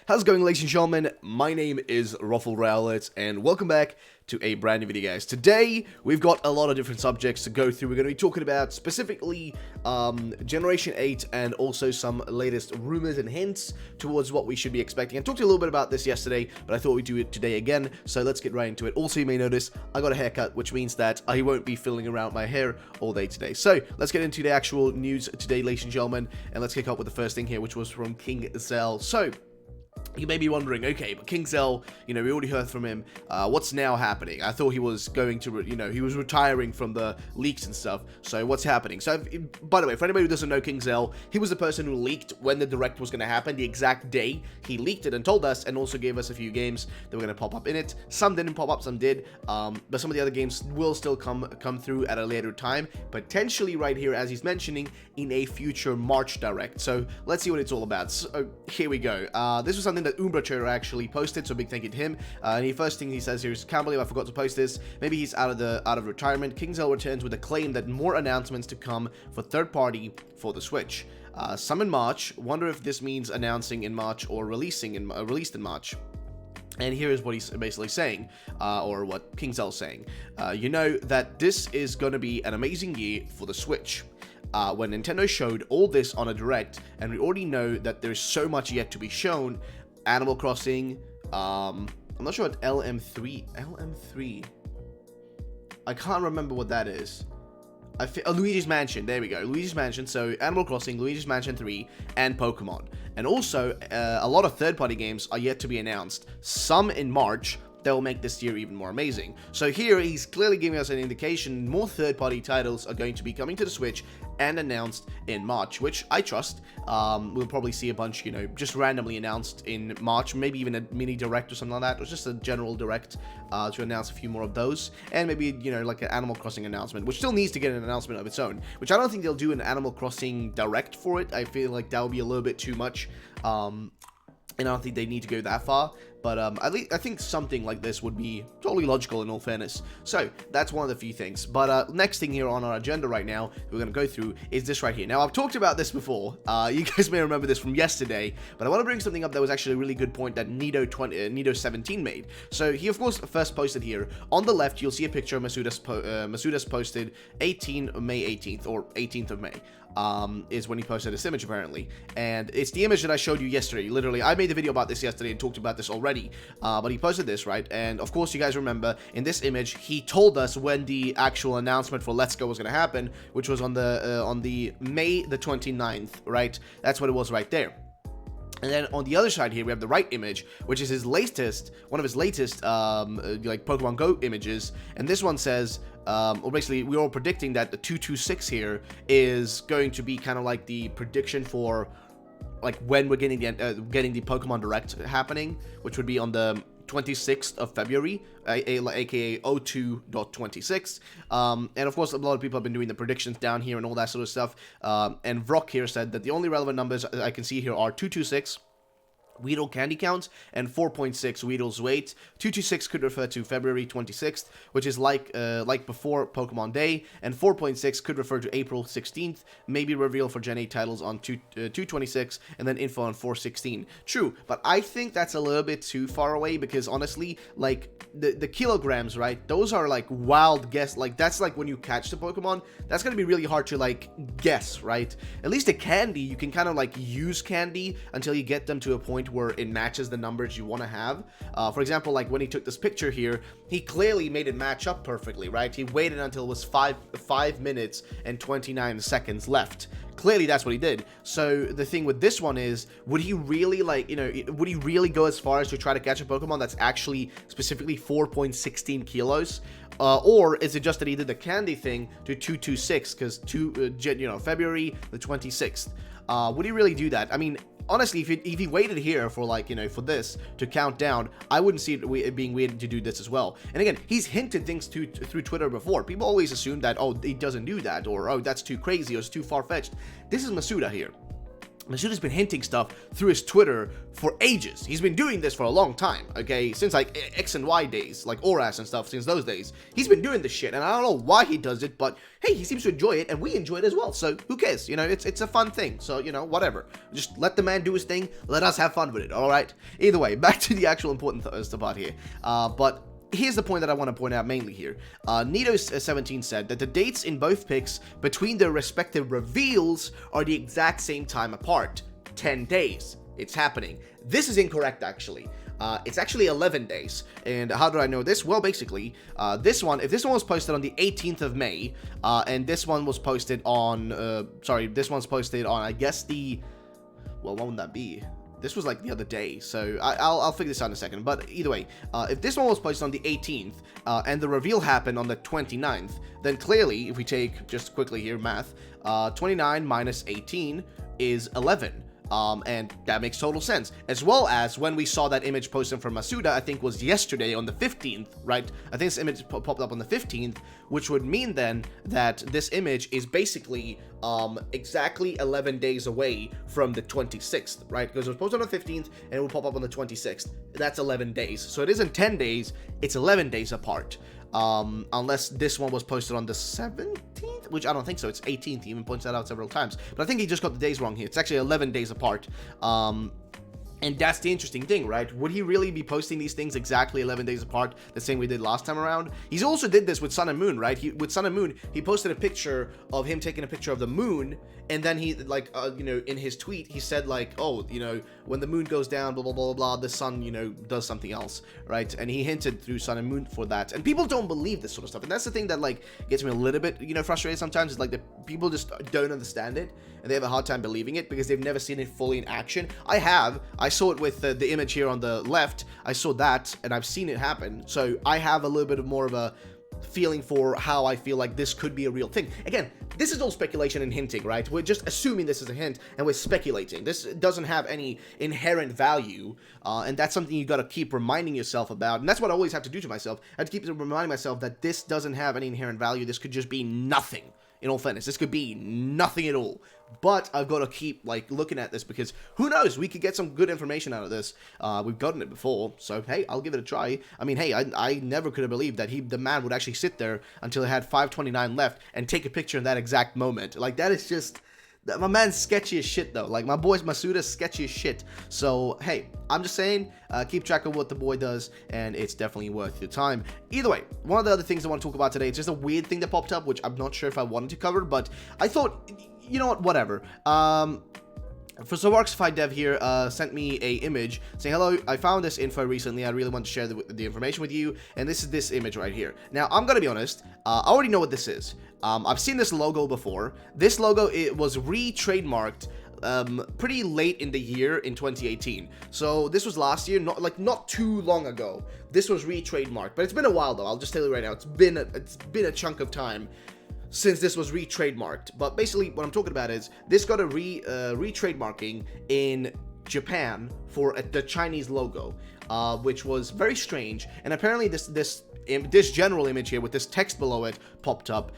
How's it going, ladies and gentlemen? My name is RuffledRowlit, and welcome back to a brand new video, guys. Today, we've got a lot of different subjects to go through. We're going to be talking about specifically Generation 8 and also some latest rumors and hints towards what we should be expecting. I talked a little bit about this yesterday, but I thought we'd do it today again, so let's get right into it. Also, you may notice I got a haircut, which means that I won't be fiddling around my hair all day today. So, let's get into the actual news today, ladies and gentlemen, and let's kick off with the first thing here, which was from King Zell. So, you may be wondering, okay, but King Zell, we already heard from him. What's now happening? I thought he was going to, he was retiring from the leaks and stuff. So what's happening? So, by the way, for anybody who doesn't know King Zell, he was the person who leaked when the direct was going to happen, the exact day. He leaked it and told us, and also gave us a few games that were going to pop up in it. Some didn't pop up, some did. But some of the other games will still come through at a later time, potentially right here, as he's mentioning, in a future March direct. So let's see what it's all about. So here we go. This was something that Umbracher actually posted, so big thank you to him. And the first thing he says here is, can't believe I forgot to post this. Maybe he's out of retirement. King Zell returns with a claim that more announcements to come for third party for the Switch. Some in March. Wonder if this means announcing in March or released in March. And here is what he's basically saying, or what King Zell's saying. You know that this is going to be an amazing year for the Switch. When Nintendo showed all this on a direct, and we already know that there's so much yet to be shown. Animal Crossing, I'm not sure what LM3, I can't remember what that is. Luigi's Mansion, there we go, Luigi's Mansion, so Animal Crossing, Luigi's Mansion 3, and Pokemon. And also, a lot of third-party games are yet to be announced, some in March, that will make this year even more amazing. So here, he's clearly giving us an indication more third-party titles are going to be coming to the Switch and announced in March, which I trust. We'll probably see a bunch, just randomly announced in March, maybe even a mini direct or something like that, or just a general direct to announce a few more of those, and maybe, like an Animal Crossing announcement, which still needs to get an announcement of its own, which I don't think they'll do an Animal Crossing direct for it. I feel like that would be a little bit too much, and I don't think they need to go that far. But at least I think something like this would be totally logical in all fairness. So that's one of the few things. But next thing here on our agenda right now we're going to go through is this right here. Now, I've talked about this before. You guys may remember this from yesterday. But I want to bring something up that was actually a really good point that Nido17 made. So he, of course, first posted here. On the left, you'll see a picture of Masuda's posted May 18th, or 18th of May. Is when he posted this image, apparently. And it's the image that I showed you yesterday. Literally, I made the video about this yesterday and talked about this already. But he posted this, right? And of course, you guys remember, in this image, he told us when the actual announcement for Let's Go was going to happen, which was on the May the 29th, right? That's what it was right there. And then on the other side here, we have the right image, which is one of his latest, like Pokemon Go images. And this one says, well, basically, we're all predicting that the 226 here is going to be kind of like the prediction for, like, when we're getting the Pokemon Direct happening, which would be on the 26th of February, aka 02.26. And of course, a lot of people have been doing the predictions down here and all that sort of stuff. And Vrock here said that the only relevant numbers I can see here are 226, Weedle candy count, and 4.6 Weedle's weight. 226 could refer to February 26th, which is like before Pokemon Day, and 4.6 could refer to April 16th, maybe reveal for Gen 8 titles on 226, and then info on 416. True, but I think that's a little bit too far away, because honestly, like, the kilograms, right, those are like wild guess, like, that's like when you catch the Pokemon, that's gonna be really hard to, like, guess, right? At least the candy, you can kind of, like, use candy until you get them to a point where it matches the numbers you want to have. For example, like when he took this picture here, he clearly made it match up perfectly, right? He waited until it was 5 minutes and 29 seconds left. Clearly, that's what he did. So the thing with this one is, would he really, like, would he really go as far as to try to catch a Pokemon that's actually specifically 4.16 kilos? Or is it just that he did the candy thing to 226, because February the 26th? Would he really do that? I mean, honestly, if he waited here for, like, for this to count down, I wouldn't see it being weird to do this as well. And again, he's hinted things through Twitter before. People always assume that, oh, he doesn't do that, or, oh, that's too crazy, or it's too far-fetched. This is Masuda here. Masuda's been hinting stuff through his Twitter for ages. He's been doing this for a long time, okay? Since, like, X and Y days, like Oras and stuff, since those days. He's been doing this shit, and I don't know why he does it, but, hey, he seems to enjoy it, and we enjoy it as well, so who cares? You know, it's a fun thing, so, you know, whatever. Just let the man do his thing, let us have fun with it, alright? Either way, back to the actual important part here. But here's the point that I want to point out mainly here. Nito17 said that the dates in both pics between their respective reveals are the exact same time apart. 10 days. It's happening. This is incorrect, actually. It's actually 11 days. And how do I know this? Well, basically, if this one was posted on the 18th of May, and this one was posted on, this one's posted on, I guess well, what would that be? This was like the other day, so I'll figure this out in a second. But either way, if this one was posted on the 18th, and the reveal happened on the 29th, then clearly, if we take, just quickly here, math, 29 minus 18 is 11. And that makes total sense. As well as when we saw that image posted from Masuda, I think was yesterday on the 15th, right? I think this image popped up on the 15th, which would mean then that this image is basically exactly 11 days away from the 26th, right? Because it was posted on the 15th and it will pop up on the 26th. That's 11 days. So it isn't 10 days, it's 11 days apart. Unless this one was posted on the 17th, which I don't think so. It's 18th. He even points that out several times. But I think he just got the days wrong here. It's actually 11 days apart. And that's the interesting thing, right? Would he really be posting these things exactly 11 days apart, the same we did last time around? He's also did this with Sun and Moon, right? With Sun and Moon, he posted a picture of him taking a picture of the moon, and then he, like, you know, in his tweet, he said, like, oh, you know, when the moon goes down, blah, blah, blah, blah, the sun, you know, does something else, right? And he hinted through Sun and Moon for that. And people don't believe this sort of stuff. And that's the thing that, like, gets me a little bit, you know, frustrated sometimes. It's like the people just don't understand it, and they have a hard time believing it because they've never seen it fully in action. I have. I saw it with the image here on the left. I saw that, and I've seen it happen. So I have a little bit of more of a feeling for how I feel like this could be a real thing. Again, this is all speculation and hinting, right? We're just assuming this is a hint, and we're speculating. This doesn't have any inherent value, and that's something you gotta keep reminding yourself about, and that's what I always have to do to myself. I have to keep reminding myself that this doesn't have any inherent value. This could just be nothing. In all fairness, this could be nothing at all. But I've got to keep, like, looking at this because who knows? We could get some good information out of this. We've gotten it before, so hey, I'll give it a try. I mean, hey, I never could have believed that the man would actually sit there until he had 5:29 left and take a picture in that exact moment. Like, that is just... My man's sketchy as shit, though. Like, my boy's Masuda's sketchy as shit. So, hey, I'm just saying, keep track of what the boy does, and it's definitely worth your time. Either way, one of the other things I want to talk about today, it's just a weird thing that popped up, which I'm not sure if I wanted to cover, but I thought, you know what, whatever. For Sovarxified Dev here, sent me a image saying, hello, I found this info recently, I really want to share the information with you, and this is this image right here. Now, I'm gonna be honest, I already know what this is. I've seen this logo before. This logo, it was re-trademarked pretty late in the year in 2018. So this was last year, not too long ago. This was re-trademarked, but it's been a while though. I'll just tell you right now, it's been a chunk of time since this was re-trademarked. But basically, what I'm talking about is this got a re-trademarking in Japan for the Chinese logo, which was very strange. And apparently, this general image here with this text below it popped up,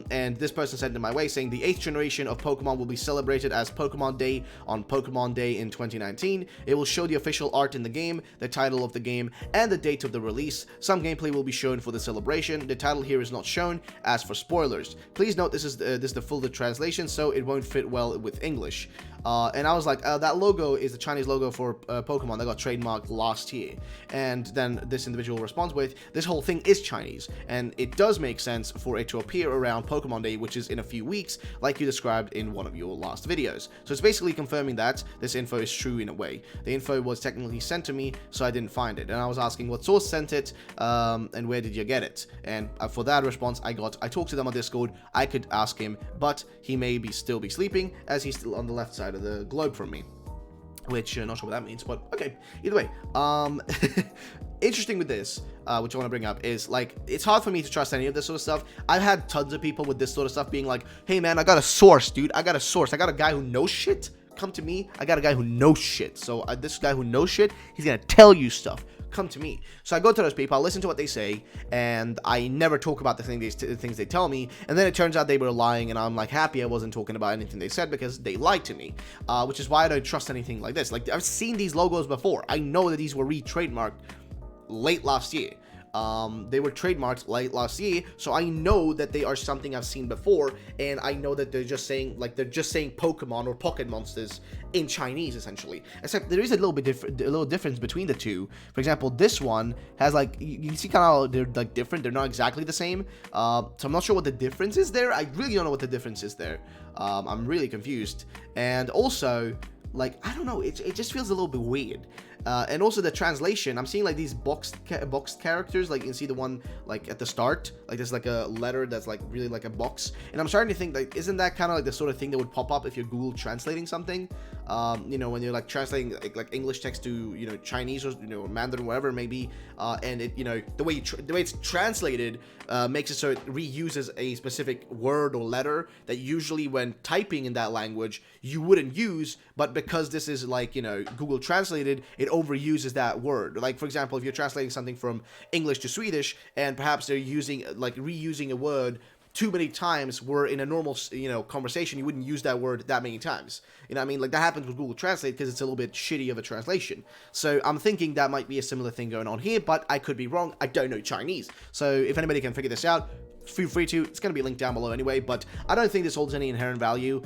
and this person sent it my way saying the 8th generation of Pokemon will be celebrated as Pokemon Day on Pokemon Day in 2019. It will show the official art in the game, the title of the game, and the date of the release. Some gameplay will be shown for the celebration. The title here is not shown. As for spoilers, please note this is the full translation, so it won't fit well with English. And I was like, that logo is the Chinese logo for Pokemon that got trademarked last year. And then this individual responds with, this whole thing is Chinese, and it does make sense for it to appear around Pokemon Day, which is in a few weeks, like you described in one of your last videos. So it's basically confirming that this info is true in a way. The info was technically sent to me, so I didn't find it. And I was asking what source sent it, and where did you get it? And for that response I talked to them on Discord. I could ask him, but he may still be sleeping, as he's still on the left side of the globe from me, which not sure what that means, but okay. Either way, interesting with this, which I want to bring up, is like, it's hard for me to trust any of this sort of stuff. I've had tons of people with this sort of stuff being like, hey man, I got a source, dude. I got a source. I got a guy who knows shit. Come to me. I got a guy who knows shit. So this guy who knows shit, he's gonna tell you stuff. come to me. So I go to those people, I listen to what they say, and I never talk about the things they tell me, and then it turns out they were lying, and I'm like happy I wasn't talking about anything they said because they lied to me, which is why I don't trust anything like this. Like, I've seen these logos before. I know that these were re-trademarked late last year. They were trademarked late last year, so I know that they are something I've seen before, and I know that they're just saying Pokemon or Pocket Monsters in Chinese, essentially. Except there is a little difference between the two. For example, this one has like, you can see kind of how they're like different. They're not exactly the same. So I'm not sure what the difference is there. I really don't know what the difference is there. I'm really confused. And also, like, I don't know, it just feels a little bit weird. And also the translation, I'm seeing like these boxed characters, like you can see the one like at the start, like there's like a letter that's like really like a box, and I'm starting to think like, isn't that kind of like the sort of thing that would pop up if you're Google translating something, you know, when you're like translating like English text to, you know, Chinese or, you know, Mandarin, whatever it may be, and it, you know, the way it's translated makes it so it reuses a specific word or letter that usually when typing in that language you wouldn't use, but because this is like, you know, Google translated, it overuses that word. Like, for example, if you're translating something from English to Swedish and perhaps they're using like reusing a word too many times, where in a normal, you know, conversation you wouldn't use that word that many times. You know what I mean? Like, that happens with Google Translate because it's a little bit shitty of a translation. So I'm thinking that might be a similar thing going on here, but I could be wrong. I don't know Chinese. So if anybody can figure this out, feel free to. It's going to be linked down below anyway, but I don't think this holds any inherent value.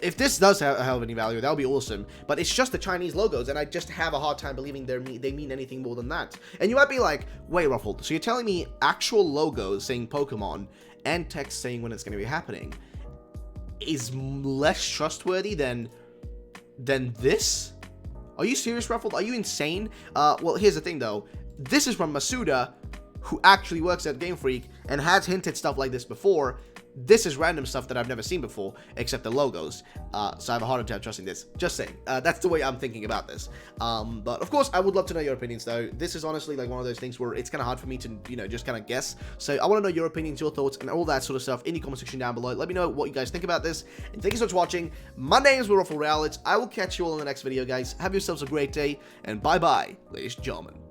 If this does have any value, that would be awesome, but it's just the Chinese logos, and I just have a hard time believing they mean anything more than that. And you might be like, wait, Ruffled, so you're telling me actual logos saying Pokemon and text saying when it's going to be happening is less trustworthy than this? Are you serious, Ruffled? Are you insane? Well, here's the thing, though. This is from Masuda, who actually works at Game Freak and has hinted stuff like this before. This is random stuff that I've never seen before, except the logos. So I have a harder time trusting this. Just saying. That's the way I'm thinking about this. But of course, I would love to know your opinions, though. This is honestly like one of those things where it's kind of hard for me to, you know, just kind of guess. So I want to know your opinions, your thoughts, and all that sort of stuff in the comment section down below. Let me know what you guys think about this. And thank you so much for watching. My name is RuffledRowlit. I will catch you all in the next video, guys. Have yourselves a great day, and bye-bye, ladies and gentlemen.